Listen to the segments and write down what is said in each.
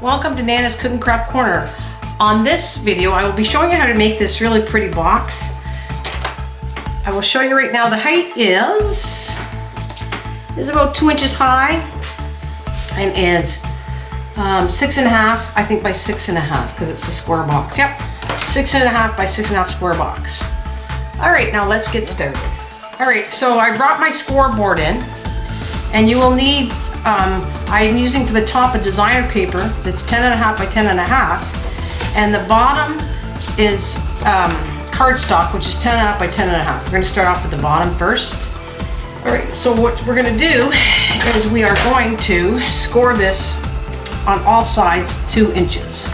Welcome to Nana's Cook and Craft Corner. On this video, I will be showing you how to make this really pretty box. I will show you right now. The height is about 2 inches high and is 6.5, I think, by 6.5 because it's a square box. Yep, 6.5 by 6.5 square box. All right, now let's get started. All right, so I brought my scoreboard in, and you will need. I'm using for the top a designer paper that's 10.5 by 10.5, and the bottom is cardstock, which is 10.5 by 10.5. We're going to start off with the bottom first. All right, so what we're going to do is we are going to score this on all sides 2 inches.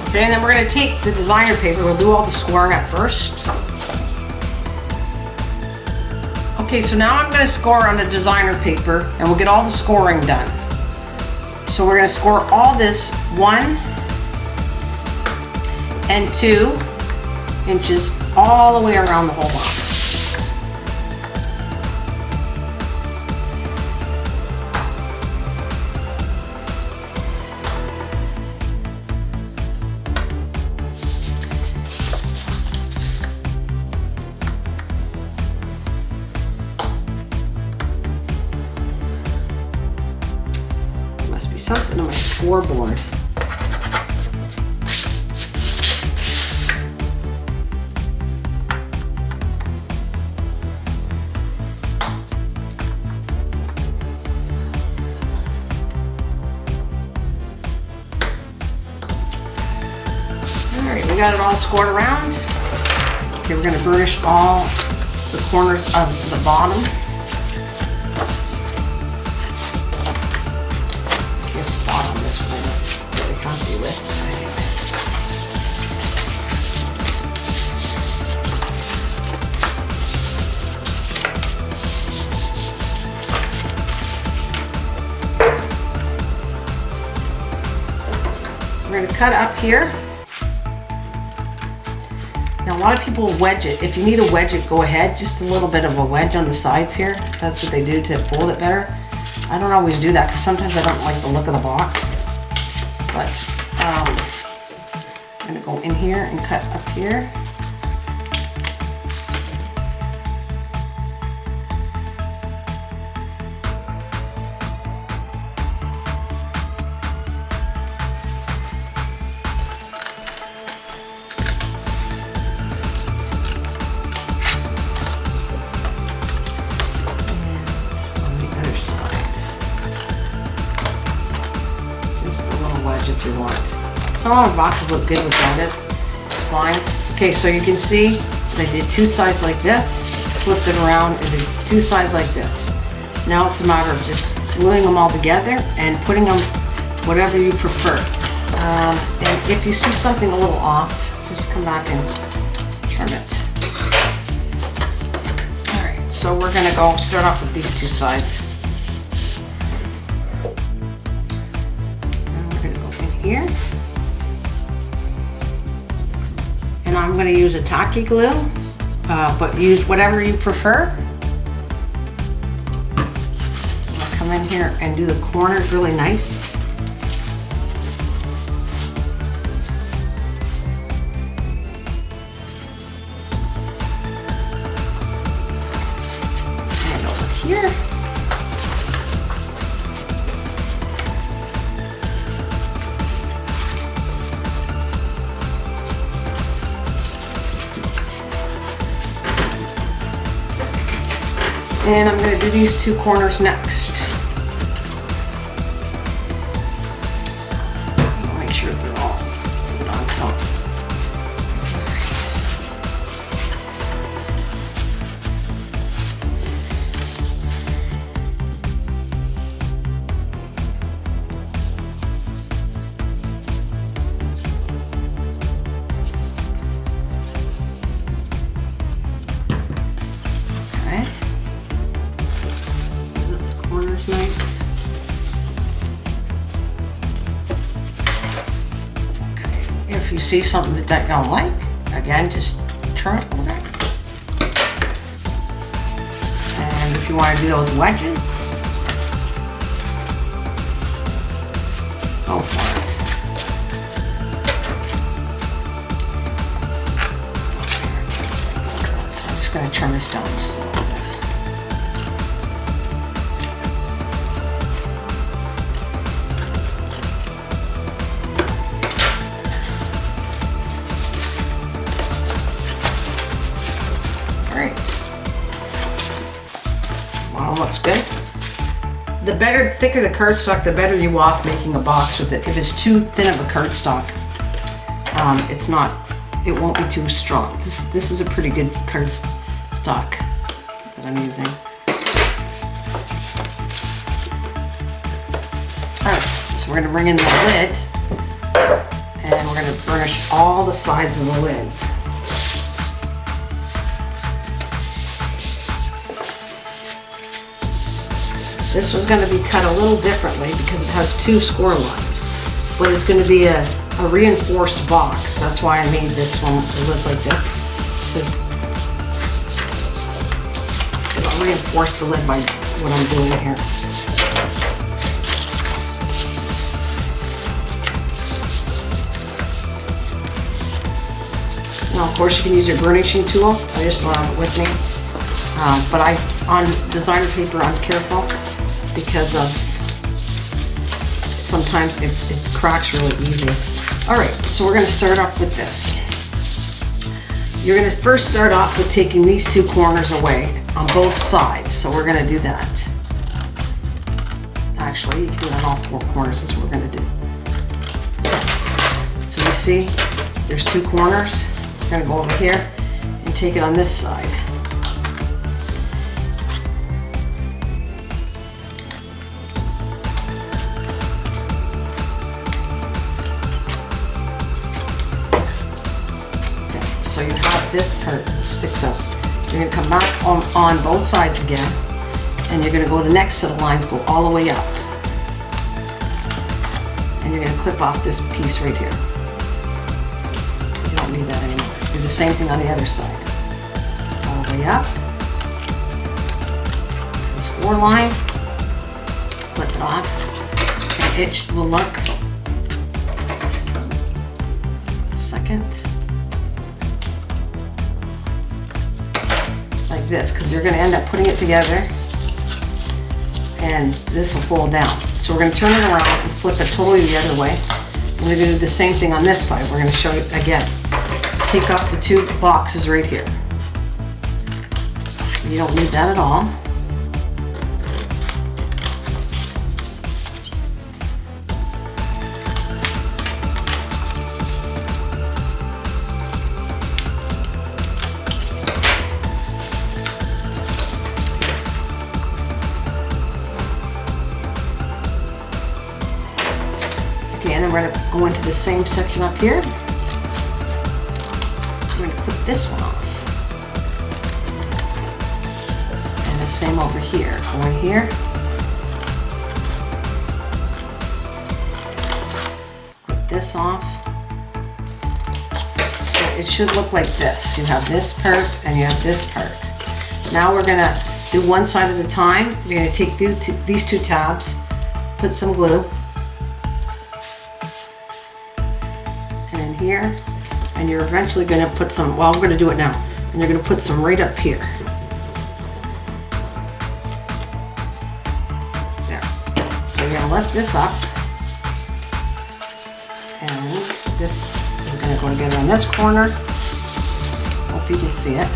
Okay, and then we're going to take the designer paper. We'll do all the scoring at first. Okay, so now I'm going to score on the designer paper, and we'll get all the scoring done. So we're going to score all this 1 and 2 inches all the way around the whole box. Something on my scoreboard. Alright, we got it all scored around. Okay, we're going to burnish all the corners of the bottom. Spot on this one I'm really happy with. We're going to cut up here. Now a lot of people wedge it. If you need to wedge it, go ahead. Just a little bit of a wedge on the sides here. That's what they do to fold it better. I don't always do that because sometimes I don't like the look of the box. But I'm going to go in here and cut up here. If you want. Some of our boxes look good without it. It's fine. Okay, so you can see I did 2 sides like this, flipped it around, and did 2 sides like this. Now it's a matter of just gluing them all together and putting them whatever you prefer. And if you see something a little off, just come back and trim it. Alright, so we're going to go start off with these 2 sides. Here, and I'm going to use a tacky glue, but use whatever you prefer. I'll come in here and do the corners really nice. And over here. And I'm going to do these 2 corners next. I'll make sure they're all on top. see something that you don't like, again, just turn it over. And if you want to do those wedges, go for it. So I'm just going to turn this down just a little bit. Great. Well, looks good. The thicker the cardstock, the better you off making a box with it. If it's too thin of a cardstock, it won't be too strong. This is a pretty good cardstock that I'm using. All right, so we're gonna bring in the lid, and we're gonna burnish all the sides of the lid. This was going to be cut a little differently because it has 2 score lines, but it's going to be a reinforced box. That's why I made this one look like this, because it'll reinforce the lid by what I'm doing here. Now, of course, you can use your burnishing tool. I just don't have it with me, but on designer paper, I'm careful, because sometimes it cracks really easy. All right, so we're going to start off with this. You're going to first start off with taking these 2 corners away on both sides. So we're going to do that. Actually, you can do it on all 4 corners. That's what we're going to do. So you see, there's 2 corners. We're going to go over here and take it on this side. So you have this part that sticks out. You're going to come back on both sides again, and you're going to go the next set of lines, go all the way up. And you're going to clip off this piece right here. You don't need that anymore. Do the same thing on the other side. All the way up to the score line, clip it off, and it will look, a second, like this, because you're going to end up putting it together and this will fold down. So we're going to turn it around and flip it totally the other way. And we're going to do the same thing on this side. We're going to show you again. Take off the 2 boxes right here. You don't need that at all. Okay, and then we're going to go into the same section up here. We're going to clip this one off. And the same over here. Going here. Clip this off. So it should look like this. You have this part and you have this part. Now we're going to do one side at a time. You're going to take these 2 tabs, put some glue, here, and you're eventually going to put some, well, I'm going to do it now, and you're going to put some right up here. There. So you're going to lift this up, and this is going to go together on this corner. Hope you can see it.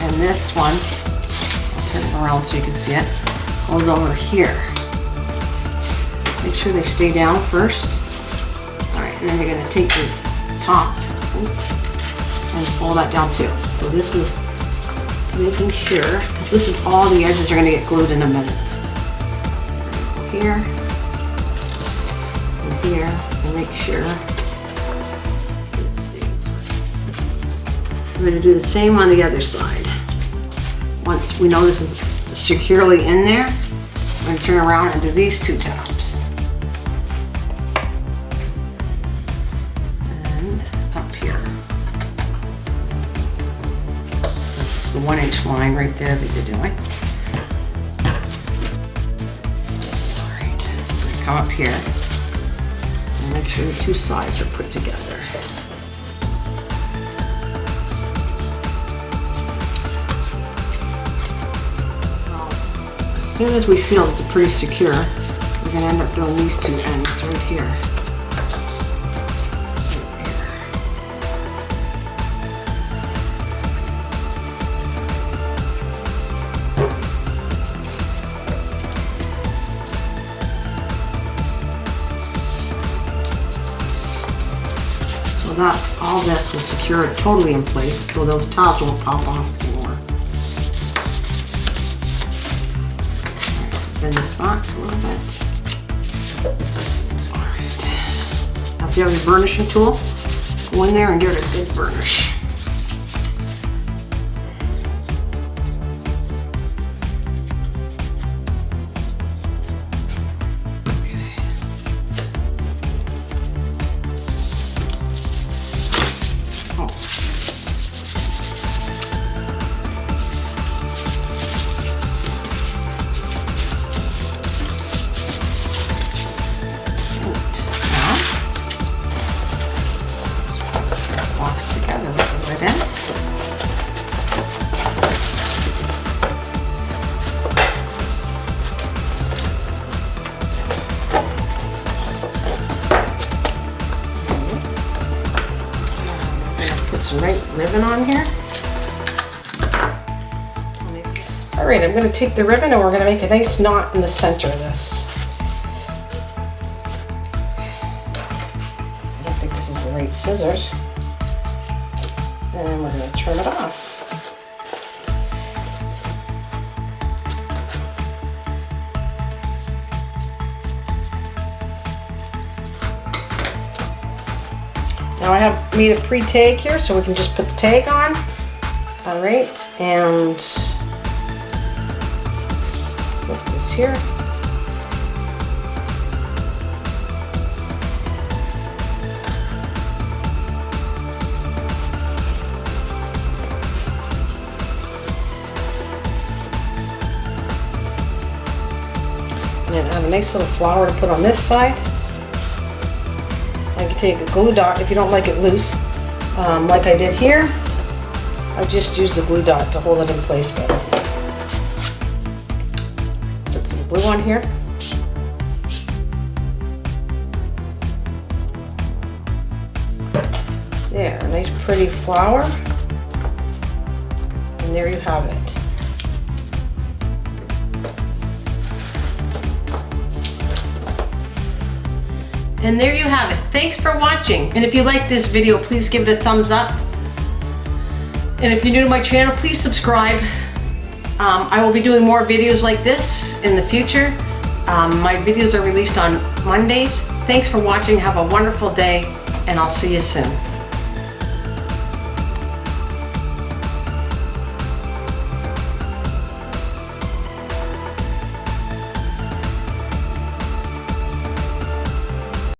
And this one, I'll turn it around so you can see it, goes over here. Make sure they stay down first. And then you're going to take your top and fold that down too. So this is making sure, because this is all the edges are going to get glued in a minute. Go here and here and make sure it stays. We're going to do the same on the other side. Once we know this is securely in there, we're going to turn around and do these 2 tabs. 1-inch line right there that you're doing. All right, so come up here and make sure the two sides are put together. So as soon as we feel that they're pretty secure, we're going to end up doing these two ends right here. So that all this will secure it totally in place, so those tops won't pop off anymore. Alright, so bend this back a little bit. Alright. Now if you have your burnishing tool, go in there and give it a good burnish. Some right ribbon on here. All right, I'm going to take the ribbon and we're going to make a nice knot in the center of this. I don't think this is the right scissors. And we're going to trim it off. Now I have made a pre-tag here, so we can just put the tag on. All right, and slip this here. And then I have a nice little flower to put on this side. I can take a glue dot if you don't like it loose, like I did here. I just used the glue dot to hold it in place better. Put some glue on here. There, a nice pretty flower. And there you have it. And there you have it. Thanks for watching. And if you like this video, please give it a thumbs up. And if you're new to my channel, please subscribe. I will be doing more videos like this in the future. My videos are released on Mondays. Thanks for watching. Have a wonderful day, and I'll see you soon.